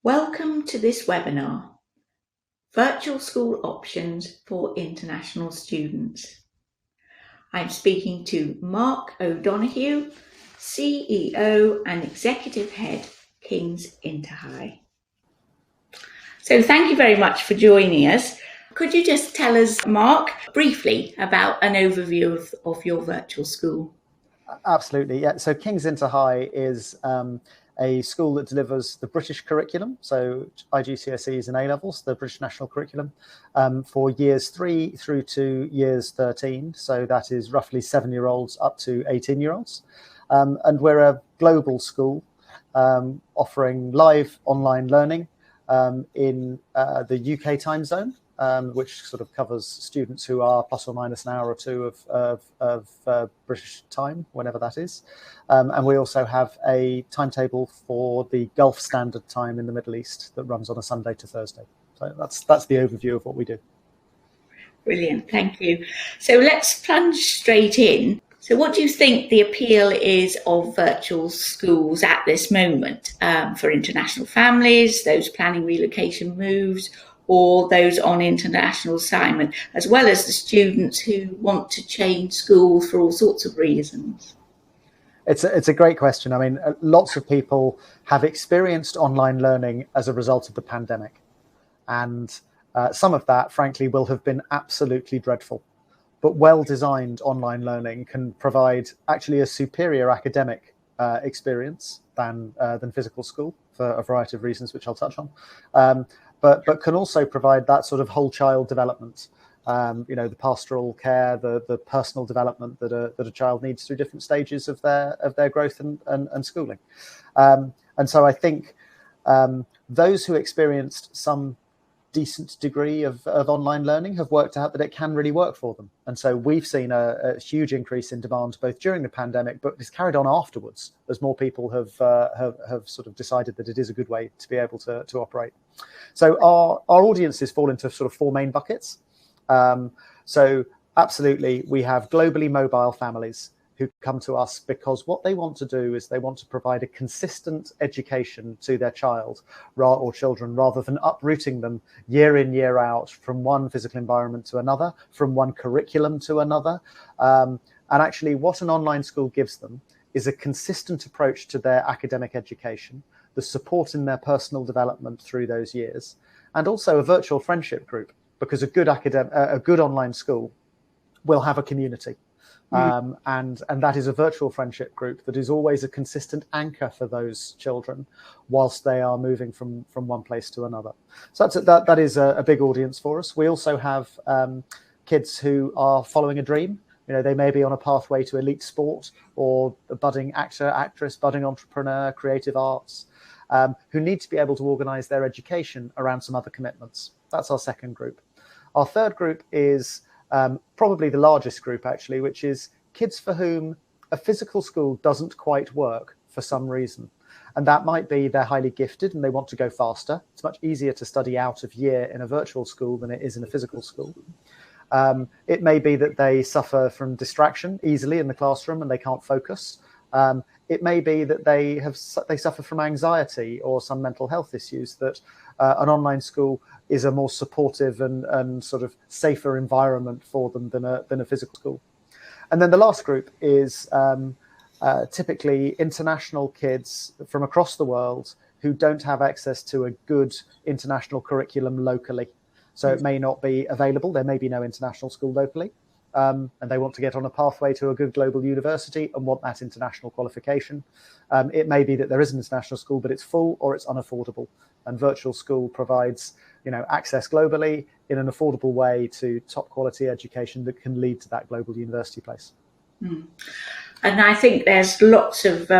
Welcome to this webinar, Virtual School Options for International Students. I'm speaking to Mark O'Donoghue, CEO and Executive Head, King's InterHigh. So thank you very much for joining us. Could you just tell us, Mark, briefly about an overview of your virtual school? Absolutely, yeah. So King's InterHigh is a school that delivers the British curriculum, so GSCEs and A-levels, the British national curriculum, for years 3 through to years 13. So that is roughly 7-year-olds up to 18-year-olds. And we're a global school offering live online learning in the UK time zone, which sort of covers students who are plus or minus an hour or two of British time, whenever that is. And we also have a timetable for the Gulf Standard Time in the Middle East that runs on a Sunday to Thursday. So that's the overview of what we do. Brilliant, thank you. So let's plunge straight in. So what do you think the appeal is of virtual schools at this moment for international families, those planning relocation moves, or those on international assignment, as well as the students who want to change schools for all sorts of reasons? It's a great question. I mean, lots of people have experienced online learning as a result of the pandemic. And some of that, frankly, will have been absolutely dreadful. But well-designed online learning can provide actually a superior academic experience than physical school for a variety of reasons, which I'll touch on. But can also provide that sort of whole child development, the pastoral care, the personal development that a child needs through different stages of their growth and schooling. And so I think those who experienced some decent degree of online learning have worked out that it can really work for them. And so we've seen a huge increase in demand both during the pandemic, but it's carried on afterwards as more people have sort of decided that it is a good way to be able to operate. So our audiences fall into sort of 4 main buckets. So absolutely, we have globally mobile families who come to us because what they want to do is they want to provide a consistent education to their child or children, rather than uprooting them year in, year out from one physical environment to another, from one curriculum to another. And actually what an online school gives them is a consistent approach to their academic education, the support in their personal development through those years, and also a virtual friendship group, because a good online school will have a community. And that is a virtual friendship group that is always a consistent anchor for those children whilst they are moving from one place to another. So that is a big audience for us. We also have kids who are following a dream. They may be on a pathway to elite sport, or a budding actor, actress, budding entrepreneur, creative arts, who need to be able to organise their education around some other commitments. That's our second group. Our third group is probably the largest group, actually, which is kids for whom a physical school doesn't quite work for some reason. And that might be they're highly gifted and they want to go faster. It's much easier to study out of year in a virtual school than it is in a physical school. It may be that they suffer from distraction easily in the classroom and they can't focus. It may be that they suffer from anxiety or some mental health issues, that an online school is a more supportive and sort of safer environment for them than a physical school. And then the last group is typically international kids from across the world who don't have access to a good international curriculum locally. So it may not be available. There may be no international school locally. And they want to get on a pathway to a good global university and want that international qualification. It may be that there is an international school, but it's full or it's unaffordable. And virtual school provides, access globally in an affordable way to top quality education that can lead to that global university place. And I think there's lots of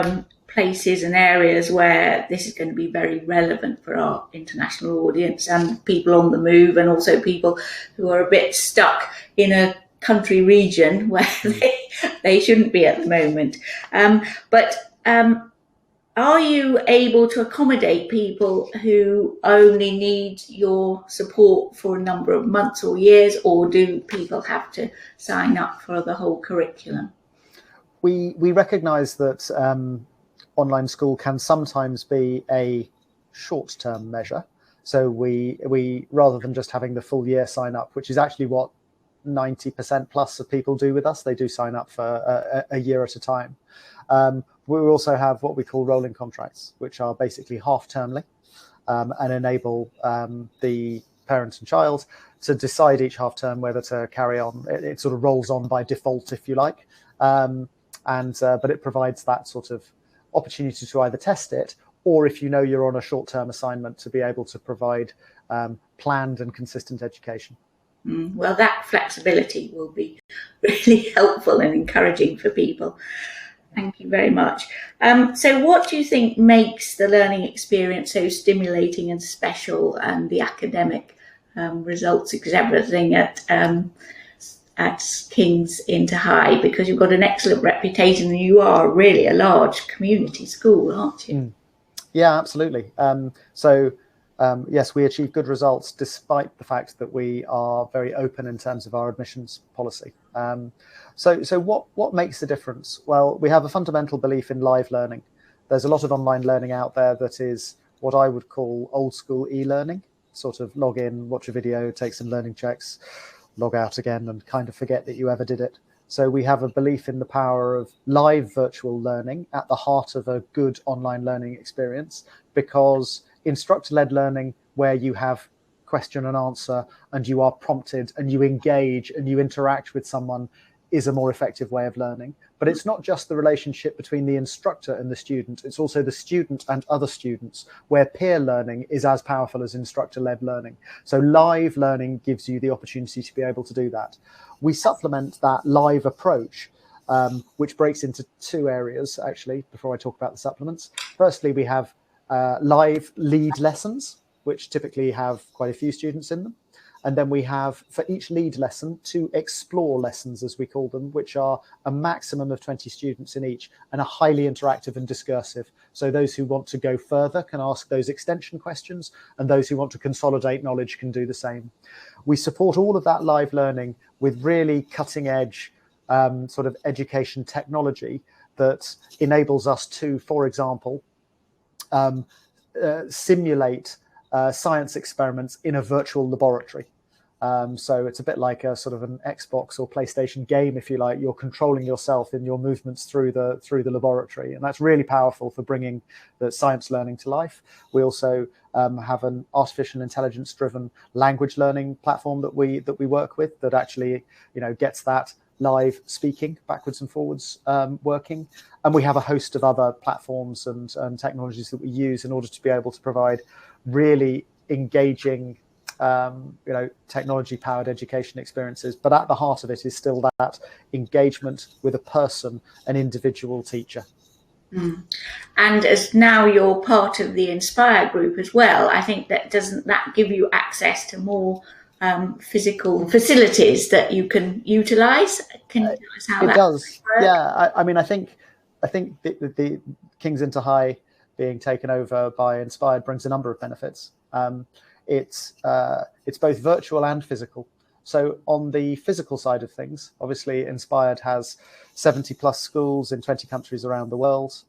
places and areas where this is going to be very relevant for our international audience and people on the move, and also people who are a bit stuck in a country region where they shouldn't be at the moment. But are you able to accommodate people who only need your support for a number of months or years, or do people have to sign up for the whole curriculum? We recognise that online school can sometimes be a short-term measure. So we rather than just having the full year sign up, which is actually what 90% plus of people do with us, they do sign up for a year at a time. We also have what we call rolling contracts, which are basically half-termly, and enable the parent and child to decide each half term whether to carry on. It sort of rolls on by default, if you like, but it provides that sort of opportunity to either test it, or if you know you're on a short-term assignment, to be able to provide planned and consistent education. Well, that flexibility will be really helpful and encouraging for people. Thank you very much. So what do you think makes the learning experience so stimulating and special, and the academic results, because everything at King's InterHigh, because you've got an excellent reputation and you are really a large community school, aren't you? Yeah, absolutely. Yes, we achieve good results despite the fact that we are very open in terms of our admissions policy. So what makes the difference? Well, we have a fundamental belief in live learning. There's a lot of online learning out there that is what I would call old school e-learning, sort of log in, watch a video, take some learning checks, log out again and kind of forget that you ever did it. So we have a belief in the power of live virtual learning at the heart of a good online learning experience, because instructor-led learning, where you have question and answer and you are prompted and you engage and you interact with someone, is a more effective way of learning. But it's not just the relationship between the instructor and the student, it's also the student and other students, where peer learning is as powerful as instructor-led learning. So live learning gives you the opportunity to be able to do that. We supplement that live approach, which breaks into two areas, actually, before I talk about the supplements. Firstly, we have live lead lessons, which typically have quite a few students in them. And then we have, for each lead lesson, 2 explore lessons, as we call them, which are a maximum of 20 students in each and are highly interactive and discursive. So those who want to go further can ask those extension questions, and those who want to consolidate knowledge can do the same. We support all of that live learning with really cutting edge sort of education technology that enables us to, for example, simulate science experiments in a virtual laboratory. So it's a bit like a sort of an Xbox or PlayStation game, if you like. You're controlling yourself in your movements through the laboratory, and that's really powerful for bringing the science learning to life. We also have an artificial intelligence driven language learning platform that we work with, that actually gets that live speaking backwards and forwards working. And we have a host of other platforms and technologies that we use in order to be able to provide really engaging technology powered education experiences. But at the heart of it is still that engagement with a person, an individual teacher. And as now you're part of the Inspire group as well, I think doesn't that give you access to more physical facilities that you can utilize? Can you tell us how that does? Yeah, I think the King's InterHigh being taken over by Inspired brings a number of benefits. It's both virtual and physical. So on the physical side of things, obviously Inspired has 70 plus schools in 20 countries around the world.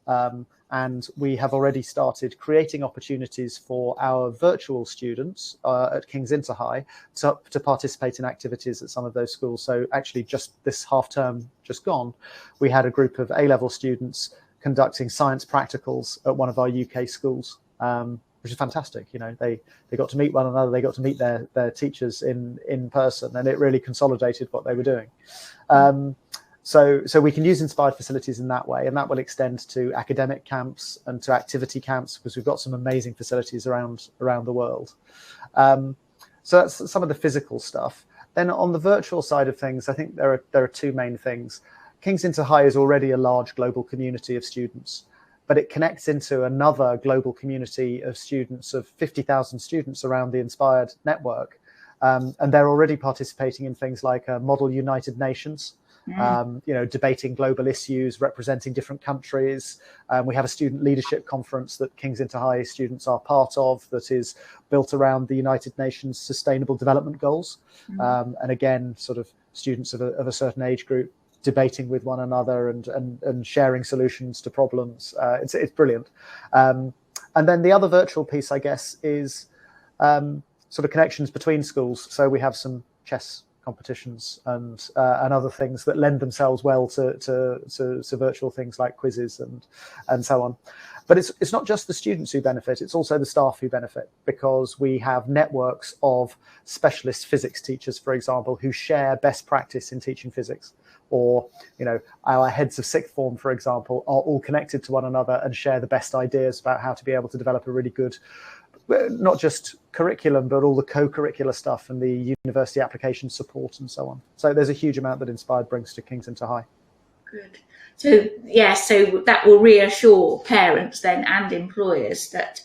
And we have already started creating opportunities for our virtual students at King's InterHigh to participate in activities at some of those schools. So actually just this half term just gone, we had a group of A-level students conducting science practicals at one of our UK schools, which is fantastic. They got to meet one another, they got to meet their teachers in person, and it really consolidated what they were doing. So we can use Inspired facilities in that way, and that will extend to academic camps and to activity camps, because we've got some amazing facilities around the world. So that's some of the physical stuff. Then on the virtual side of things, I think there are two main things. King's InterHigh is already a large global community of students, but it connects into another global community of students, of 50,000 students around the Inspired network. And they're already participating in things like Model United Nations, debating global issues, representing different countries. We have a student leadership conference that King's InterHigh students are part of that is built around the United Nations Sustainable Development Goals. And again, sort of students of a certain age group debating with one another and sharing solutions to problems. It's brilliant. And then the other virtual piece, I guess, is sort of connections between schools. So we have some chess competitions and other things that lend themselves well to virtual things like quizzes and so on. But it's not just the students who benefit, it's also the staff who benefit, because we have networks of specialist physics teachers, for example, who share best practice in teaching physics. Or, you know, our heads of sixth form, for example, are all connected to one another and share the best ideas about how to be able to develop a really good, not just curriculum, but all the co-curricular stuff and the university application support and so on. So there's a huge amount that Inspired brings to King's InterHigh. Good. So, yeah, so that will reassure parents then and employers that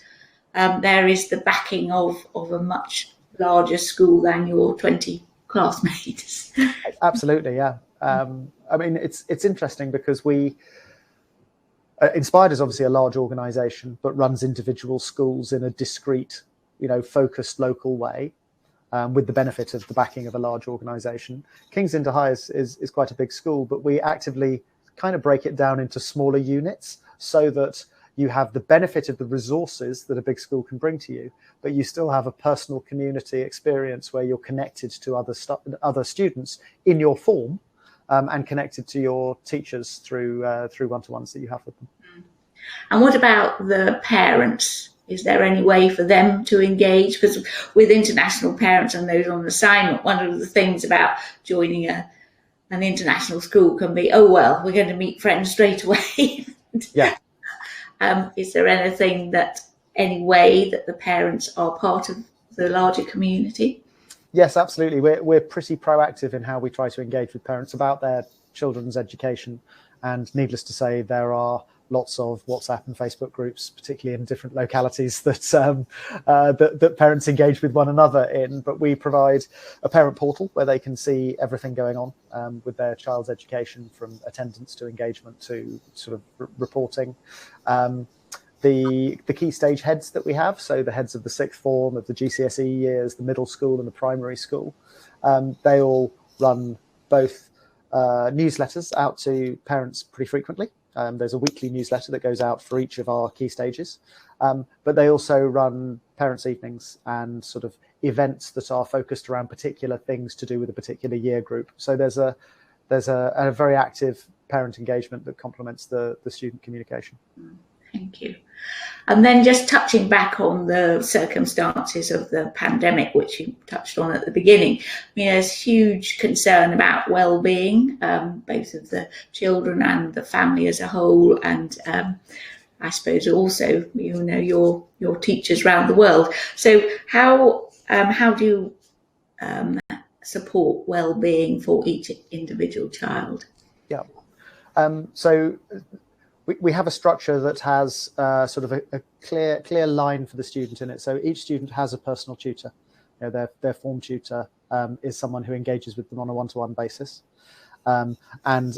there is the backing of a much larger school than your 20 classmates. Absolutely, yeah. I mean, it's interesting because Inspired is obviously a large organisation, but runs individual schools in a discrete, focused local way, with the benefit of the backing of a large organisation. King's InterHigh is quite a big school, but we actively kind of break it down into smaller units so that you have the benefit of the resources that a big school can bring to you, but you still have a personal community experience where you're connected to other students in your form, and connected to your teachers through one-to-ones that you have with them. And what about the parents? Is there any way for them to engage? Because with international parents and those on assignment, one of the things about joining an international school can be, oh, well, we're going to meet friends straight away. Yeah. Is there any way that the parents are part of the larger community? Yes, absolutely. We're pretty proactive in how we try to engage with parents about their children's education. And needless to say, there are lots of WhatsApp and Facebook groups, particularly in different localities, that parents engage with one another in. But we provide a parent portal where they can see everything going on with their child's education, from attendance to engagement to sort of reporting. The key stage heads that we have, so the heads of the sixth form, of the GCSE years, the middle school and the primary school, they all run both newsletters out to parents pretty frequently. There's a weekly newsletter that goes out for each of our key stages, but they also run parents' evenings and sort of events that are focused around particular things to do with a particular year group. So there's a very active parent engagement that complements the student communication. Thank you. And then just touching back on the circumstances of the pandemic, which you touched on at the beginning, there's huge concern about well-being, both of the children and the family as a whole, and I suppose also, your teachers around the world. So how do you support well-being for each individual child? Yeah. So we have a structure that has sort of a clear line for the student in it. So each student has a personal tutor. Their form tutor is someone who engages with them on a one-to-one basis. And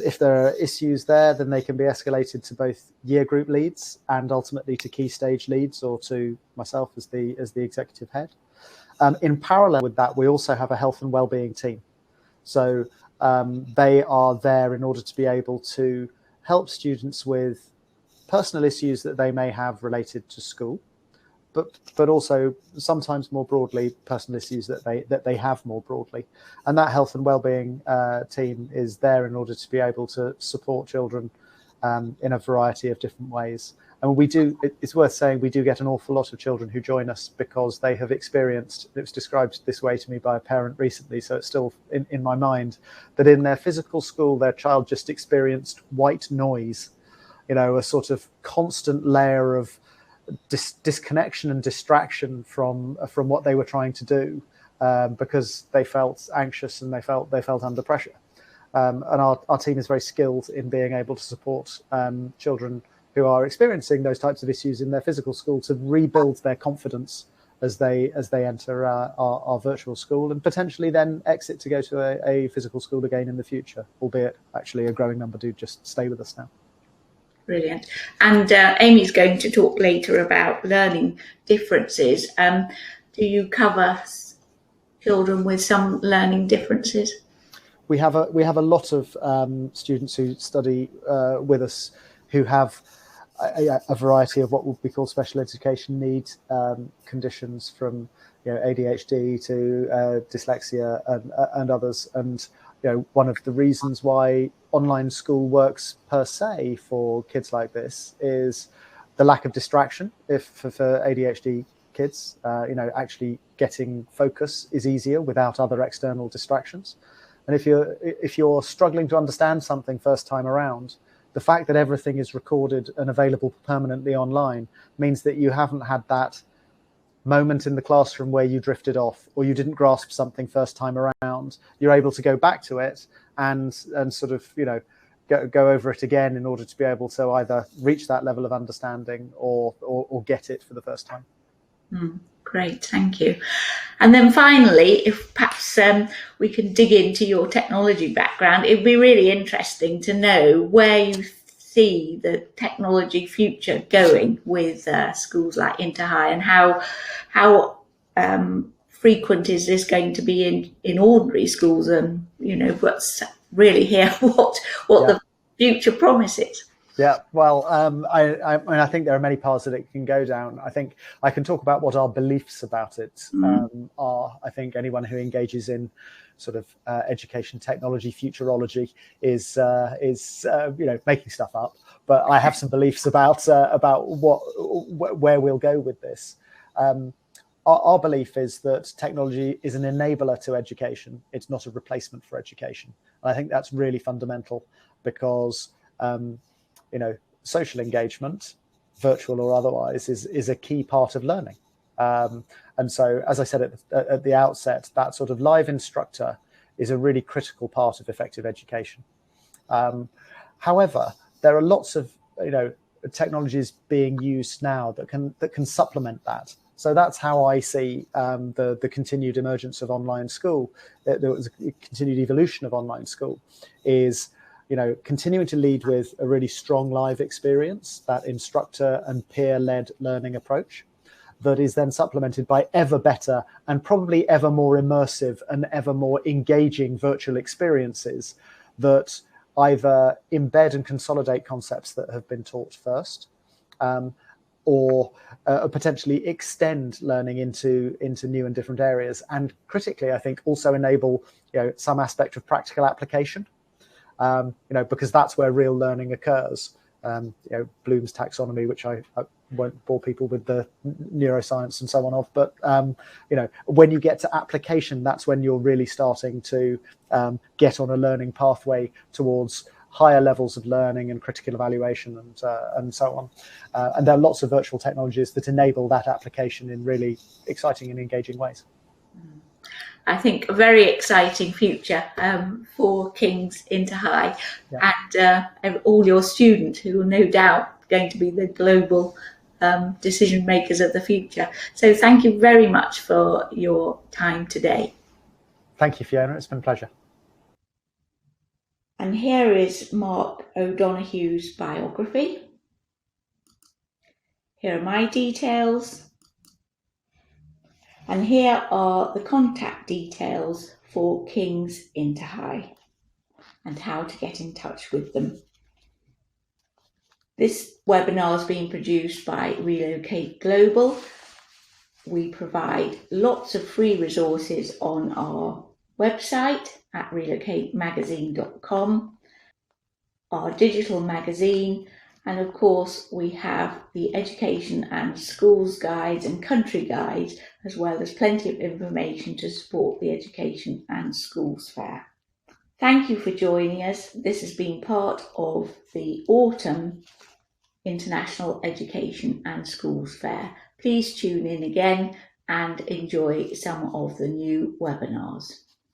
if there are issues there, then they can be escalated to both year group leads and ultimately to key stage leads, or to myself as the executive head. In parallel with that, we also have a health and wellbeing team. So they are there in order to be able to help students with personal issues that they may have related to school, but also sometimes more broadly personal issues that they have more broadly. And that health and wellbeing team is there in order to be able to support children in a variety of different ways. And it's worth saying, we do get an awful lot of children who join us because they have experienced, it was described this way to me by a parent recently, so it's still in my mind, that in their physical school, their child just experienced white noise, a sort of constant layer of disconnection and distraction from what they were trying to do, because they felt anxious and they felt under pressure. And our team is very skilled in being able to support children who are experiencing those types of issues in their physical school to rebuild their confidence as they enter our virtual school, and potentially then exit to go to a physical school again in the future, albeit actually a growing number do just stay with us now. Brilliant. And Amy's going to talk later about learning differences. Do you cover children with some learning differences? We have a lot of students who study with us who have a variety of what would be called special education need conditions, from ADHD to dyslexia and others. And one of the reasons why online school works per se for kids like this is the lack of distraction. If for ADHD kids, actually getting focus is easier without other external distractions. And if you're struggling to understand something first time around, the fact that everything is recorded and available permanently online means that you haven't had that moment in the classroom where you drifted off or you didn't grasp something first time around. You're able to go back to it and sort of go over it again in order to be able to either reach that level of understanding or get it for the first time. Great, thank you. And then finally, if perhaps we can dig into your technology background, it'd be really interesting to know where you see the technology future going with schools like InterHigh, and how frequent is this going to be in ordinary schools, and what's really here what the future promises. Yeah, well, I think there are many paths that it can go down. I think I can talk about what our beliefs about it are. I think anyone who engages in sort of education technology futurology is making stuff up. But I have some beliefs about where we'll go with this. Our belief is that technology is an enabler to education. It's not a replacement for education. And I think that's really fundamental, because social engagement, virtual or otherwise, is a key part of learning. And so, as I said at the outset, that sort of live instructor is a really critical part of effective education. However, there are lots of technologies being used now that can supplement that. So that's how I see the continued emergence of online school. There was a continued evolution of online school is continuing to lead with a really strong live experience, that instructor and peer-led learning approach, that is then supplemented by ever better and probably ever more immersive and ever more engaging virtual experiences that either embed and consolidate concepts that have been taught first, or potentially extend learning into new and different areas. And critically, I think also enable some aspect of practical application. Because that's where real learning occurs. Bloom's taxonomy, which I won't bore people with the neuroscience and so on of, but when you get to application, that's when you're really starting to get on a learning pathway towards higher levels of learning and critical evaluation and so on. And there are lots of virtual technologies that enable that application in really exciting and engaging ways. I think a very exciting future for King's InterHigh, and all your students, who are no doubt going to be the global decision makers of the future. So thank you very much for your time today. Thank you, Fiona. It's been a pleasure. And here is Mark O'Donoghue's biography. Here are my details. And here are the contact details for King's InterHigh and how to get in touch with them. This webinar is being produced by Relocate Global. We provide lots of free resources on our website at relocatemagazine.com, our digital magazine, and of course we have the education and schools guides and country guides, as well as plenty of information to support the education and schools fair. Thank you for joining us. This has been part of the autumn International Education and Schools Fair. Please tune in again and enjoy some of the new webinars.